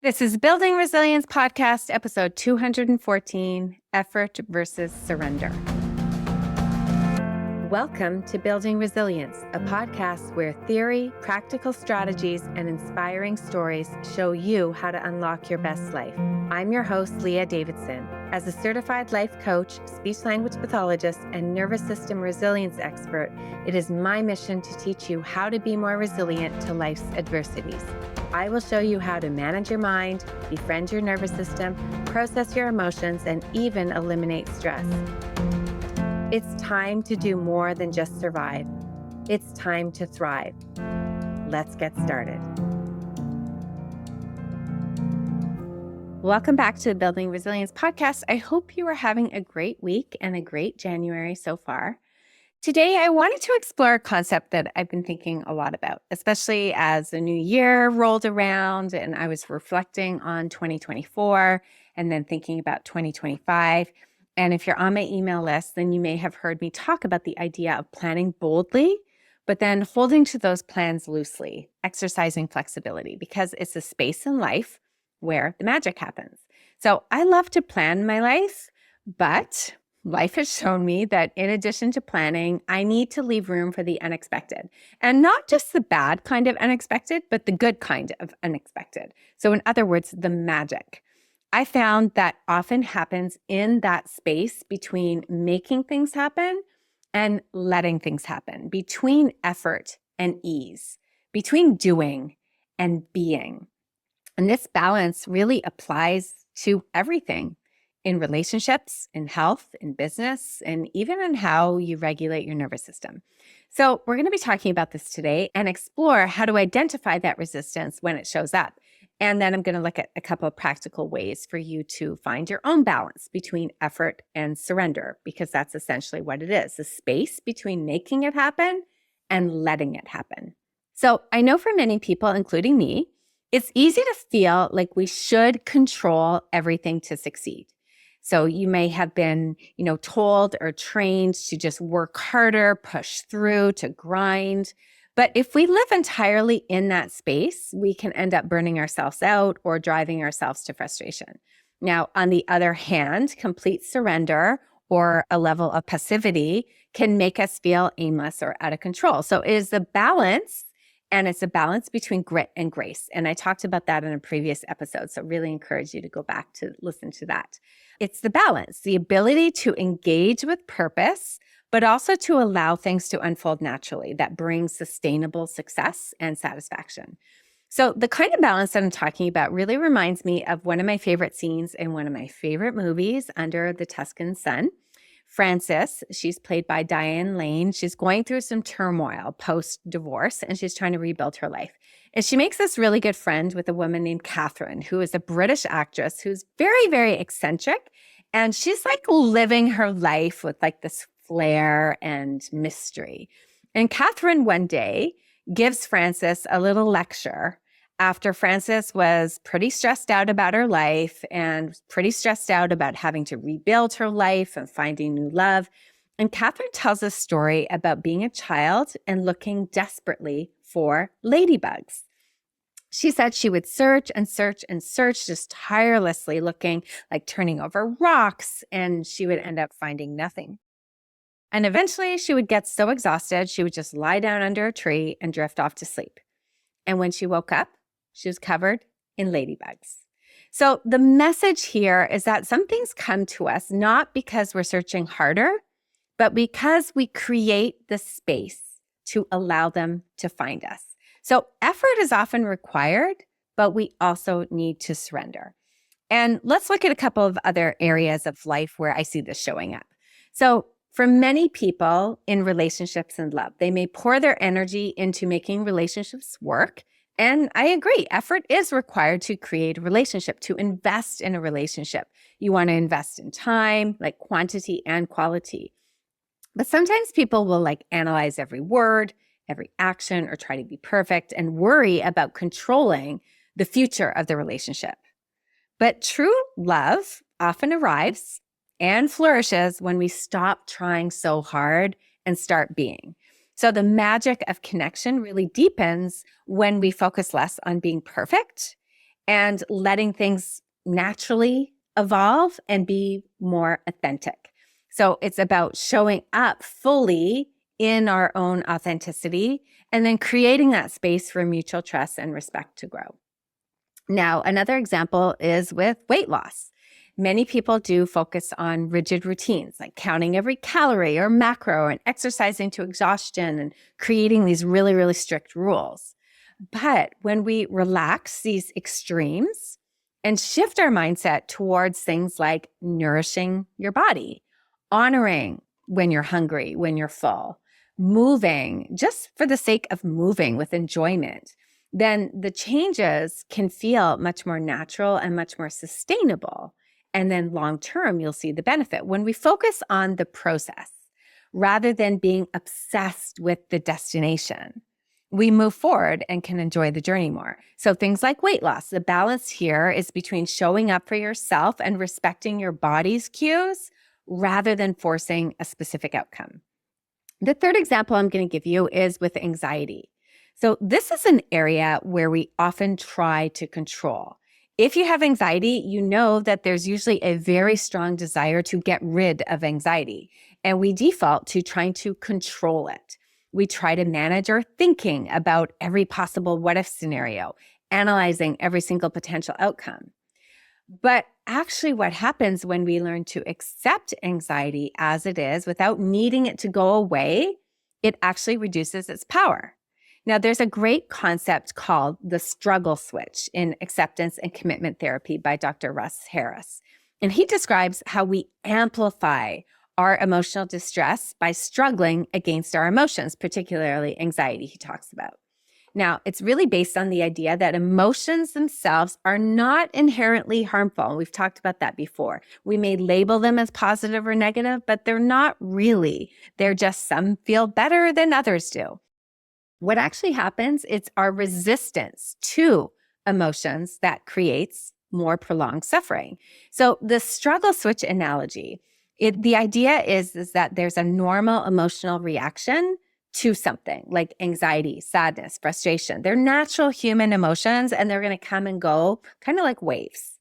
This is Building Resilience Podcast, episode 214, Effort versus Surrender. Welcome to Building Resilience, a podcast where theory, practical strategies, and inspiring stories show you how to unlock your best life. I'm your host, Leah Davidson. As a certified life coach, speech-language pathologist, and nervous system resilience expert, it is my mission to teach you how to be more resilient to life's adversities. I will show you how to manage your mind, befriend your nervous system, process your emotions, and even eliminate stress. It's time to do more than just survive. It's time to thrive. Let's get started. Welcome back to the Building Resilience Podcast. I hope you are having a great week and a great January so far. Today, I wanted to explore a concept that I've been thinking a lot about, especially as the new year rolled around and I was reflecting on 2024 and then thinking about 2025. And if you're on my email list, then you may have heard me talk about the idea of planning boldly, but then holding to those plans loosely, exercising flexibility, because it's a space in life where the magic happens. So I love to plan my life, but life has shown me that in addition to planning, I need to leave room for the unexpected. And not just the bad kind of unexpected, but the good kind of unexpected. So in other words, the magic. I found that often happens in that space between making things happen and letting things happen, between effort and ease, between doing and being. And this balance really applies to everything in relationships, in health, in business, and even in how you regulate your nervous system. So we're going to be talking about this today and explore how to identify that resistance when it shows up. And then I'm going to look at a couple of practical ways for you to find your own balance between effort and surrender, because that's essentially what it is, the space between making it happen and letting it happen. So I know for many people, including me, it's easy to feel like we should control everything to succeed. So you may have been, told or trained to just work harder, push through, to grind. But if we live entirely in that space, we can end up burning ourselves out or driving ourselves to frustration. Now, on the other hand, complete surrender or a level of passivity can make us feel aimless or out of control. So it is the balance. And it's a balance between grit and grace. And I talked about that in a previous episode. So really encourage you to go back to listen to that. It's the balance, the ability to engage with purpose, but also to allow things to unfold naturally that brings sustainable success and satisfaction. So the kind of balance that I'm talking about really reminds me of one of my favorite scenes in one of my favorite movies, Under the Tuscan Sun. Frances, she's played by Diane Lane. She's going through some turmoil post-divorce, and she's trying to rebuild her life. And she makes this really good friend with a woman named Catherine, who is a British actress who's very, very eccentric. And she's like living her life with like this flair and mystery. And Catherine one day gives Frances a little lecture after Frances was pretty stressed out about her life and pretty stressed out about having to rebuild her life and finding new love. And Catherine tells a story about being a child and looking desperately for ladybugs. She said she would search and search and search, just tirelessly looking, like turning over rocks, and she would end up finding nothing. And eventually she would get so exhausted, she would just lie down under a tree and drift off to sleep. And when she woke up, she was covered in ladybugs. So the message here is that some things come to us not because we're searching harder, but because we create the space to allow them to find us. So effort is often required, but we also need to surrender. And let's look at a couple of other areas of life where I see this showing up. So for many people in relationships and love, they may pour their energy into making relationships work. And I agree, effort is required to create a relationship, to invest in a relationship. You want to invest in time, like quantity and quality. But sometimes people will analyze every word, every action, or try to be perfect and worry about controlling the future of the relationship. But true love often arrives and flourishes when we stop trying so hard and start being. So the magic of connection really deepens when we focus less on being perfect and letting things naturally evolve and be more authentic. So it's about showing up fully in our own authenticity and then creating that space for mutual trust and respect to grow. Now, another example is with weight loss. Many people do focus on rigid routines like counting every calorie or macro and exercising to exhaustion and creating these really, really strict rules. But when we relax these extremes and shift our mindset towards things like nourishing your body, honoring when you're hungry, when you're full, moving just for the sake of moving with enjoyment, then the changes can feel much more natural and much more sustainable. And then long term, you'll see the benefit. When we focus on the process rather than being obsessed with the destination, we move forward and can enjoy the journey more. So things like weight loss, the balance here is between showing up for yourself and respecting your body's cues rather than forcing a specific outcome. The third example I'm going to give you is with anxiety. So this is an area where we often try to control. If you have anxiety, you know that there's usually a very strong desire to get rid of anxiety, and we default to trying to control it. We try to manage our thinking about every possible what-if scenario, analyzing every single potential outcome. But actually, what happens when we learn to accept anxiety as it is without needing it to go away, it actually reduces its power. Now, there's a great concept called the struggle switch in acceptance and commitment therapy by Dr. Russ Harris. And he describes how we amplify our emotional distress by struggling against our emotions, particularly anxiety, he talks about. Now, it's really based on the idea that emotions themselves are not inherently harmful. We've talked about that before. We may label them as positive or negative, but they're not really. They're just some feel better than others do. What actually happens is our resistance to emotions that creates more prolonged suffering. So the struggle switch analogy, the idea is that there's a normal emotional reaction to something like anxiety, sadness, frustration. They're natural human emotions and they're going to come and go kind of like waves.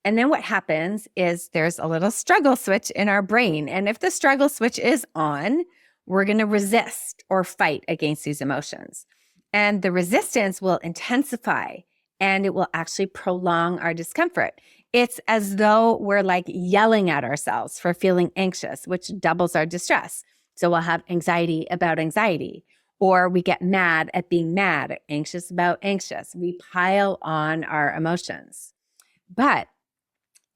And then what happens is there's a little struggle switch in our brain. And if the struggle switch is on, we're going to resist or fight against these emotions. And the resistance will intensify and it will actually prolong our discomfort. It's as though we're like yelling at ourselves for feeling anxious, which doubles our distress. So we'll have anxiety about anxiety, or we get mad at being mad, anxious about anxious. We pile on our emotions. But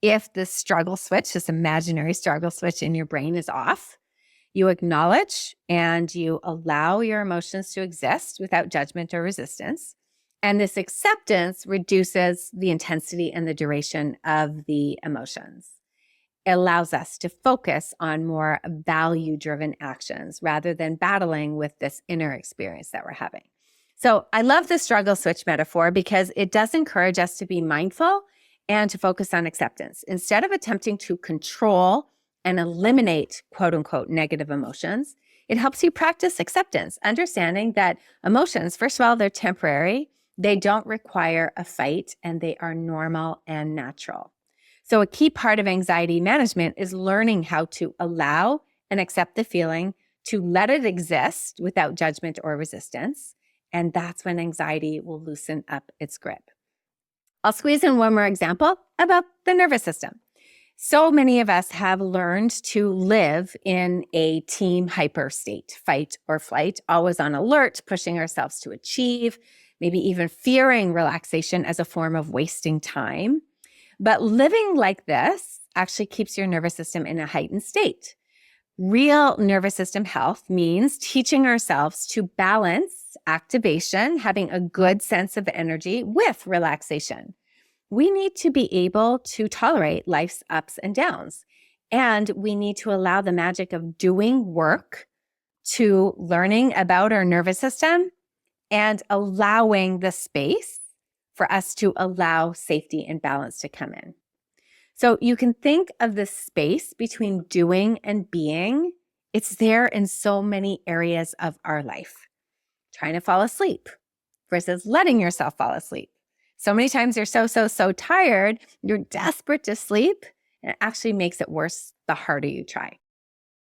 if the struggle switch, this imaginary struggle switch in your brain is off, you acknowledge and you allow your emotions to exist without judgment or resistance. And this acceptance reduces the intensity and the duration of the emotions. It allows us to focus on more value-driven actions rather than battling with this inner experience that we're having. So I love the struggle switch metaphor because it does encourage us to be mindful and to focus on acceptance. Instead of attempting to control and eliminate quote unquote negative emotions, it helps you practice acceptance, understanding that emotions, first of all, they're temporary, they don't require a fight, and they are normal and natural. So a key part of anxiety management is learning how to allow and accept the feeling, to let it exist without judgment or resistance. And that's when anxiety will loosen up its grip. I'll squeeze in one more example about the nervous system. So many of us have learned to live in a team hyper state, fight or flight, always on alert, pushing ourselves to achieve, maybe even fearing relaxation as a form of wasting time. But living like this actually keeps your nervous system in a heightened state. Real nervous system health means teaching ourselves to balance activation, having a good sense of energy with relaxation. We need to be able to tolerate life's ups and downs. And we need to allow the magic of doing work to learning about our nervous system and allowing the space for us to allow safety and balance to come in. So you can think of the space between doing and being. It's there in so many areas of our life. Trying to fall asleep versus letting yourself fall asleep. So many times you're so tired, you're desperate to sleep, and it actually makes it worse the harder you try.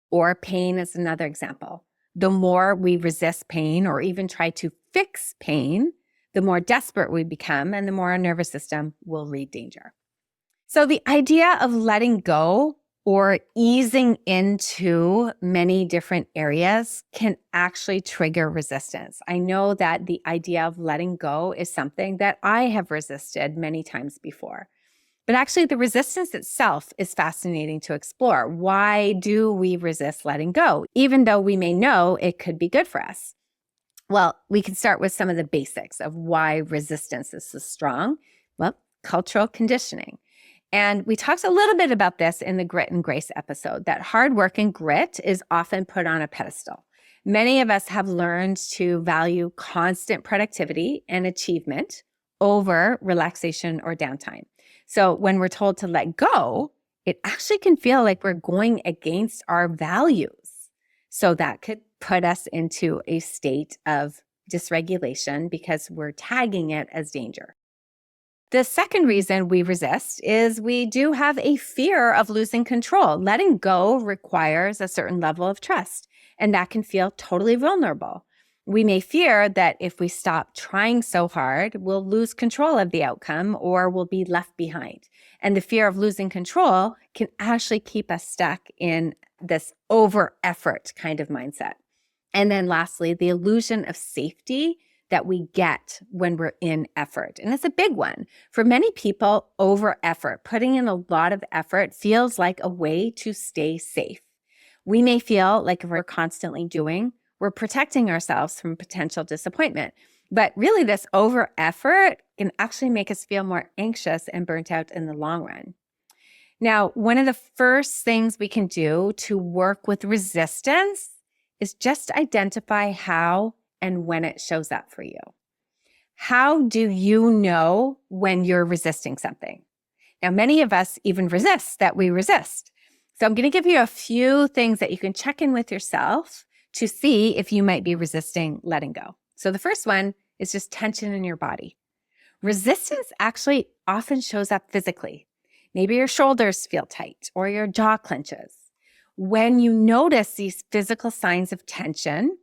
Or pain is another example. The more we resist pain or even try to fix pain, the more desperate we become and the more our nervous system will read danger. So the idea of letting go or easing into many different areas can actually trigger resistance. I know that the idea of letting go is something that I have resisted many times before. But actually, the resistance itself is fascinating to explore. Why do we resist letting go, even though we may know it could be good for us? Well, we can start with some of the basics of why resistance is so strong. Well, cultural conditioning. And we talked a little bit about this in the Grit and Grace episode, that hard work and grit is often put on a pedestal. Many of us have learned to value constant productivity and achievement over relaxation or downtime. So when we're told to let go, it actually can feel like we're going against our values. So that could put us into a state of dysregulation because we're tagging it as danger. The second reason we resist is we do have a fear of losing control. Letting go requires a certain level of trust, and that can feel totally vulnerable. We may fear that if we stop trying so hard, we'll lose control of the outcome or we'll be left behind. And the fear of losing control can actually keep us stuck in this over effort kind of mindset. And then lastly, the illusion of safety that we get when we're in effort. And it's a big one. For many people, over effort, putting in a lot of effort feels like a way to stay safe. We may feel like if we're constantly doing, we're protecting ourselves from potential disappointment. But really, this over effort can actually make us feel more anxious and burnt out in the long run. Now, one of the first things we can do to work with resistance is just identify how and when it shows up for you. How do you know when you're resisting something? Now, many of us even resist that we resist. So I'm going to give you a few things that you can check in with yourself to see if you might be resisting letting go. So the first one is just tension in your body. Resistance actually often shows up physically. Maybe your shoulders feel tight or your jaw clenches. When you notice these physical signs of tension,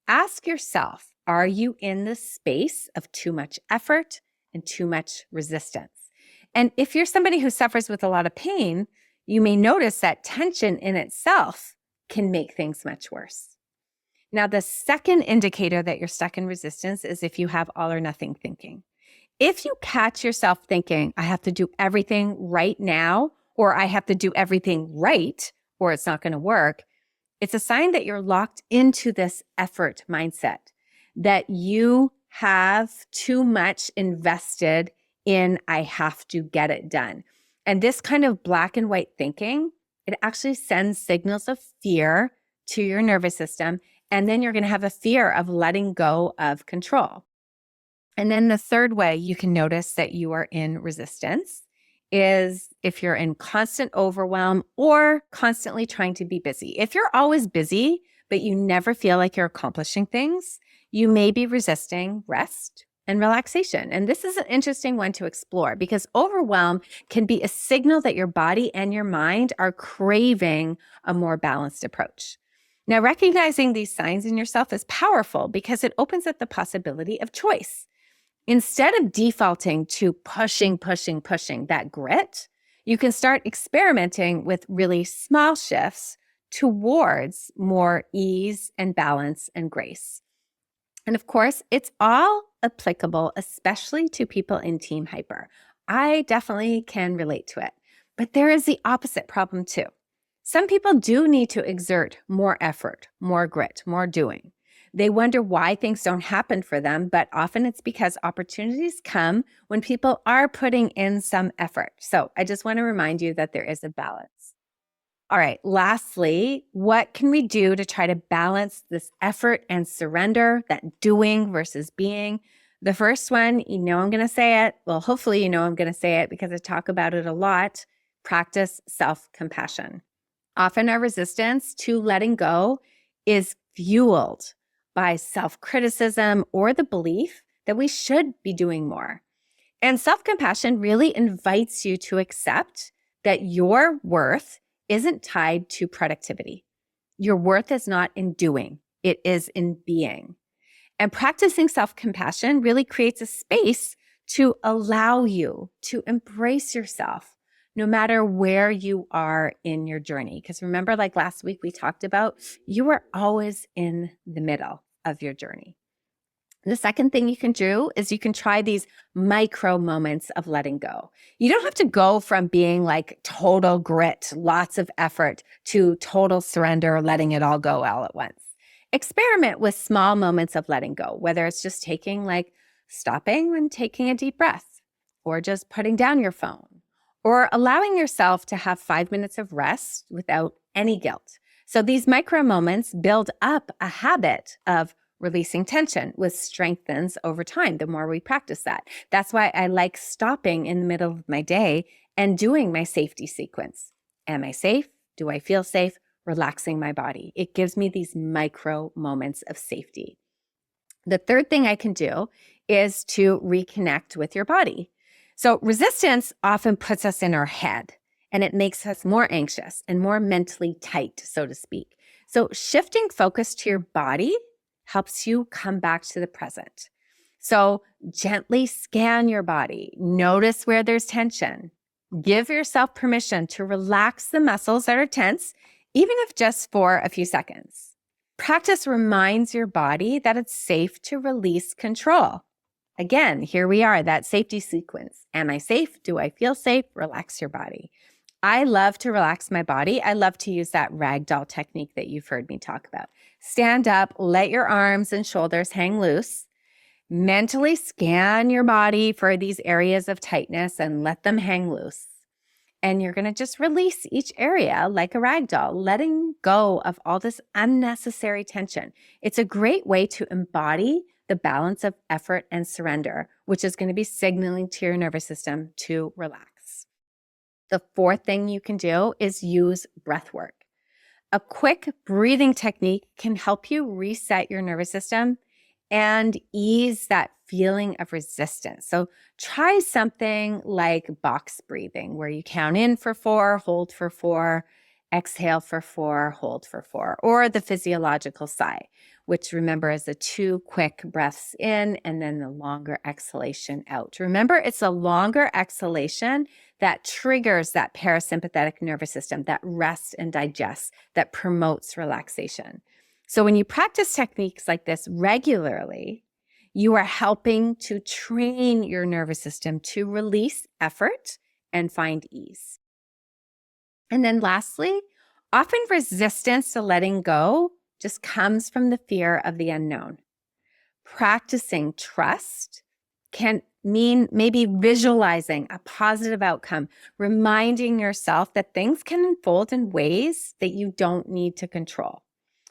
ask yourself, are you in the space of too much effort and too much resistance? And if you're somebody who suffers with a lot of pain, you may notice that tension in itself can make things much worse. Now, the second indicator that you're stuck in resistance is if you have all or nothing thinking. If you catch yourself thinking, I have to do everything right now, or I have to do everything right, or it's not going to work, it's a sign that you're locked into this effort mindset, that you have too much invested in, I have to get it done. And this kind of black and white thinking, it actually sends signals of fear to your nervous system. And then you're going to have a fear of letting go of control. And then the third way you can notice that you are in resistance is if you're in constant overwhelm or constantly trying to be busy. If you're always busy, but you never feel like you're accomplishing things, you may be resisting rest and relaxation. And this is an interesting one to explore because overwhelm can be a signal that your body and your mind are craving a more balanced approach. Now, recognizing these signs in yourself is powerful because it opens up the possibility of choice. Instead of defaulting to pushing that grit, you can start experimenting with really small shifts towards more ease and balance and grace. And of course, it's all applicable, especially to people in Team Hyper. I definitely can relate to it, but there is the opposite problem too. Some people do need to exert more effort, more grit, more doing. They wonder why things don't happen for them, but often it's because opportunities come when people are putting in some effort. So I just want to remind you that there is a balance. All right, lastly, what can we do to try to balance this effort and surrender, that doing versus being? The first one, you know I'm going to say it. Well, hopefully you know I'm going to say it because I talk about it a lot. Practice self-compassion. Often our resistance to letting go is fueled by self-criticism or the belief that we should be doing more. And self-compassion really invites you to accept that your worth isn't tied to productivity. Your worth is not in doing, it is in being. And practicing self-compassion really creates a space to allow you to embrace yourself no matter where you are in your journey. Because remember, like last week we talked about, you are always in the middle of your journey. The second thing you can do is you can try these micro moments of letting go. You don't have to go from being like total grit, lots of effort, to total surrender, letting it all go all at once. Experiment with small moments of letting go, whether it's just stopping and taking a deep breath, or just putting down your phone, or allowing yourself to have 5 minutes of rest without any guilt. So these micro moments build up a habit of releasing tension, which strengthens over time the more we practice that. That's why I like stopping in the middle of my day and doing my safety sequence. Am I safe? Do I feel safe? Relaxing my body. It gives me these micro moments of safety. The third thing I can do is to reconnect with your body. So resistance often puts us in our head, and it makes us more anxious and more mentally tight, so to speak. So shifting focus to your body helps you come back to the present. So gently scan your body. Notice where there's tension. Give yourself permission to relax the muscles that are tense, even if just for a few seconds. Practice reminds your body that it's safe to release control. Again, here we are, that safety sequence. Am I safe? Do I feel safe? Relax your body. I love to relax my body. I love to use that ragdoll technique that you've heard me talk about. Stand up, let your arms and shoulders hang loose. Mentally scan your body for these areas of tightness and let them hang loose. And you're going to just release each area like a ragdoll, letting go of all this unnecessary tension. It's a great way to embody the balance of effort and surrender, which is going to be signaling to your nervous system to relax. The fourth thing you can do is use breath work. A quick breathing technique can help you reset your nervous system and ease that feeling of resistance. So try something like box breathing, where you count in for 4, hold for 4, exhale for 4, hold for 4, or the physiological sigh, which remember is the 2 quick breaths in and then the longer exhalation out. Remember, it's a longer exhalation that triggers that parasympathetic nervous system, that rest and digest, that promotes relaxation. So when you practice techniques like this regularly, you are helping to train your nervous system to release effort and find ease. And then lastly, often resistance to letting go just comes from the fear of the unknown. Practicing trust can mean maybe visualizing a positive outcome, reminding yourself that things can unfold in ways that you don't need to control.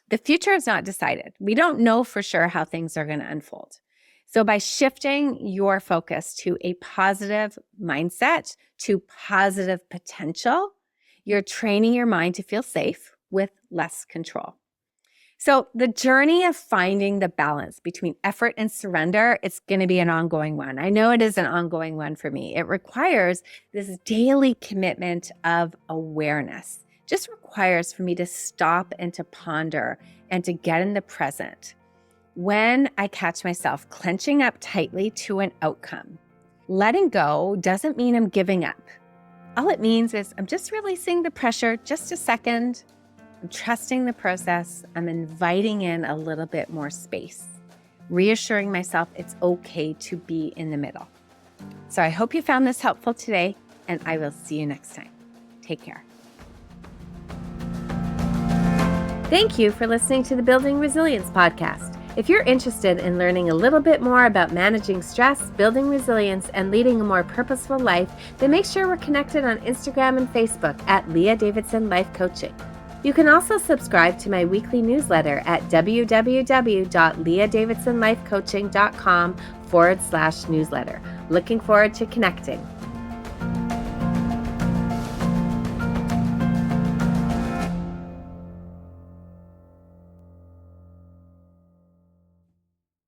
The future is not decided. We don't know for sure how things are going to unfold. So by shifting your focus to a positive mindset, to positive potential, you're training your mind to feel safe with less control. So the journey of finding the balance between effort and surrender, it's going to be an ongoing one. I know it is an ongoing one for me. It requires this daily commitment of awareness. It just requires for me to stop and to ponder and to get in the present. When I catch myself clenching up tightly to an outcome, letting go doesn't mean I'm giving up. All it means is I'm just releasing the pressure just a second. I'm trusting the process. I'm inviting in a little bit more space, reassuring myself it's okay to be in the middle. So I hope you found this helpful today, and I will see you next time. Take care. Thank you for listening to the Building Resilience podcast. If you're interested in learning a little bit more about managing stress, building resilience, and leading a more purposeful life, then make sure we're connected on Instagram and Facebook at Leah Davidson Life Coaching. You can also subscribe to my weekly newsletter at www.leahdavidsonlifecoaching.com/newsletter. Looking forward to connecting.